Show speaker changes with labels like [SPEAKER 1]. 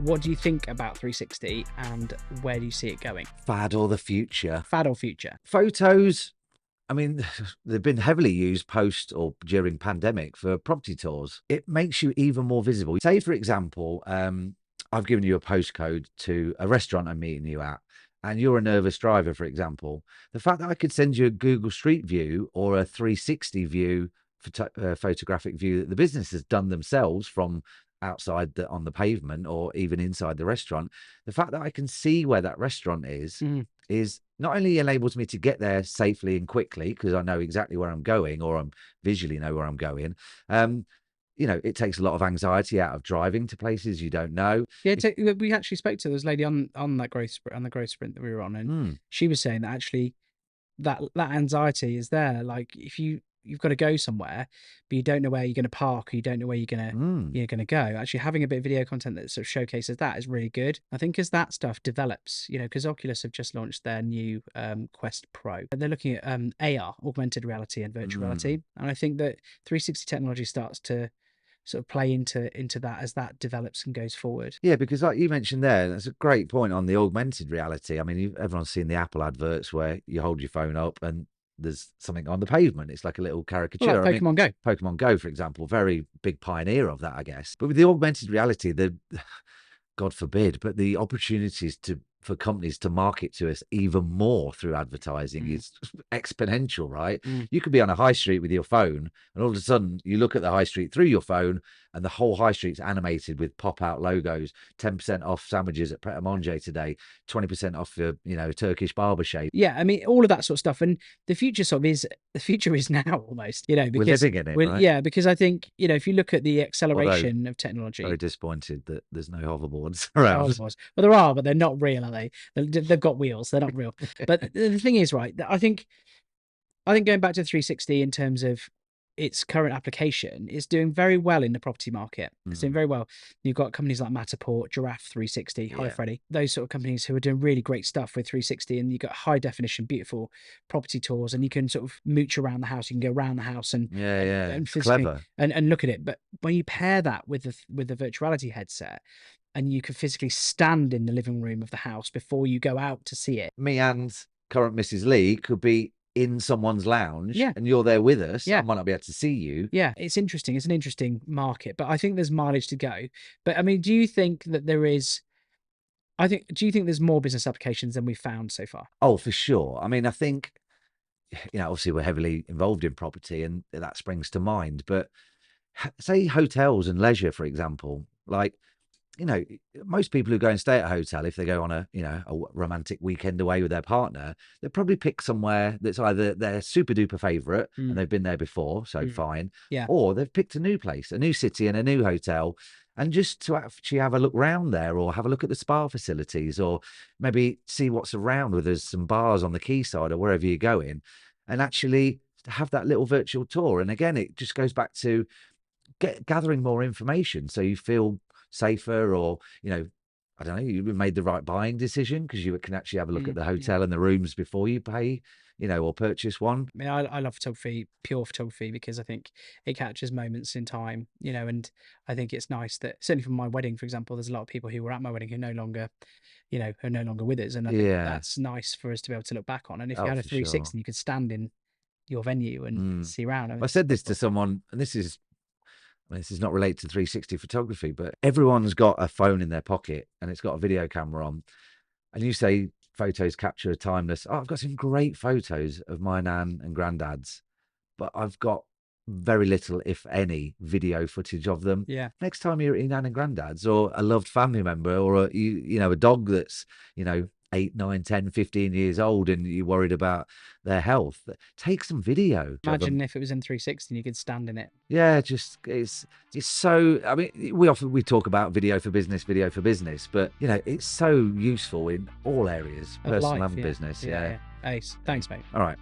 [SPEAKER 1] What do you think about 360 and where do you see it going?
[SPEAKER 2] Fad or the future?
[SPEAKER 1] Fad or future?
[SPEAKER 2] Photos, I mean, they've been heavily used post or during pandemic for property tours. It makes you even more visible. Say, for example, I've given you a postcode to a restaurant I'm meeting you at, and you're a nervous driver, for example. The fact that I could send you a Google Street View or a 360 view, photographic view that the business has done themselves from outside on the pavement or even inside the restaurant, the fact that I can see where that restaurant is not only enables me to get there safely and quickly because I know exactly where I'm going, or I'm visually know where I'm going. You know, it takes a lot of anxiety out of driving to places you don't know.
[SPEAKER 1] Yeah, we actually spoke to this lady on that growth sprint that we were on, and she was saying that actually that anxiety is there. Like if you've got to go somewhere, but you don't know where you're going to park, or you don't know where you're going to go. Actually, having a bit of video content that sort of showcases that is really good. I think as that stuff develops, you know, because Oculus have just launched their new Quest Pro, and they're looking at AR, augmented reality, and virtual reality, and I think that 360 technology starts to sort of play into that as that develops and goes forward.
[SPEAKER 2] Yeah, because like you mentioned there, that's a great point on the augmented reality. I mean, everyone's seen the Apple adverts where you hold your phone up and there's something on the pavement. It's like a little caricature.
[SPEAKER 1] Well, like Pokemon Go.
[SPEAKER 2] Pokemon Go, for example, very big pioneer of that, I guess. But with the augmented reality, God forbid, but the opportunities for companies to market to us even more through advertising is exponential, right? You could be on a high street with your phone, and all of a sudden you look at the high street through your phone, and the whole high street's animated with pop-out logos, 10% off sandwiches at Pret a Manger today, 20% off your, you know, Turkish barber shave.
[SPEAKER 1] Yeah, I mean, all of that sort of stuff. And the future is now almost, you know, because
[SPEAKER 2] we're living in it, right?
[SPEAKER 1] Yeah, because I think, you know, if you look at the acceleration of technology.
[SPEAKER 2] Very disappointed that there's no hoverboards around.
[SPEAKER 1] Well, there are, but they're not real, are they? They've got wheels. They're not real. But the thing is, right, I think going back to 360 in terms of its current application is doing very well in the property market. It's doing very well. You've got companies like Matterport, Giraffe 360, Hi Freddy, those sort of companies who are doing really great stuff with 360, and you've got high definition, beautiful property tours, and you can sort of mooch around the house. You can go around the house and physically,
[SPEAKER 2] clever
[SPEAKER 1] and look at it. But when you pair that with the virtuality headset, and you can physically stand in the living room of the house before you go out to see it.
[SPEAKER 2] Me and current Mrs. Lee could be in someone's lounge and you're there with us. I might not be able to see you.
[SPEAKER 1] Yeah, it's interesting. It's an interesting market, but I think there's mileage to go. But I mean, do you think that there is, do you think there's more business applications than we've found so far?
[SPEAKER 2] Oh, for sure. I mean, I think, you know, obviously we're heavily involved in property and that springs to mind, but say hotels and leisure, for example, like, you know, most people who go and stay at a hotel, if they go on a romantic weekend away with their partner, they'll probably pick somewhere that's either their super duper favorite and they've been there before, so fine, or they've picked a new place, a new city and a new hotel, and just to actually have a look around there, or have a look at the spa facilities, or maybe see what's around, whether there's some bars on the quayside or wherever you're going, and actually have that little virtual tour. And again, it just goes back to gathering more information so you feel safer, or, you know, I don't know, you made the right buying decision because you can actually have a look at the hotel and the rooms before you pay, you know, or purchase one.
[SPEAKER 1] I mean, I love photography, pure photography, because I think it captures moments in time, you know, and I think it's nice that, certainly from my wedding, for example, there's a lot of people who were at my wedding who no longer, you know, are no longer with us, and I think that's nice for us to be able to look back on. And if you had a 360, you could stand in your venue and see around.
[SPEAKER 2] I said this to someone, and this is not related to 360 photography, but everyone's got a phone in their pocket and it's got a video camera on. And you say photos capture a timeless. Oh, I've got some great photos of my nan and granddad's, but I've got very little, if any, video footage of them.
[SPEAKER 1] Yeah.
[SPEAKER 2] Next time you're at your nan and granddad's, or a loved family member, or a dog that's, you know, 8, 9, 10, 15 years old and you're worried about their health, take some video.
[SPEAKER 1] Imagine if it was in 360 and you could stand in it.
[SPEAKER 2] Yeah, just it's so, I mean, we talk about video for business, but, you know, it's so useful in all areas, personal and business.
[SPEAKER 1] Ace. Thanks, mate.
[SPEAKER 2] All right.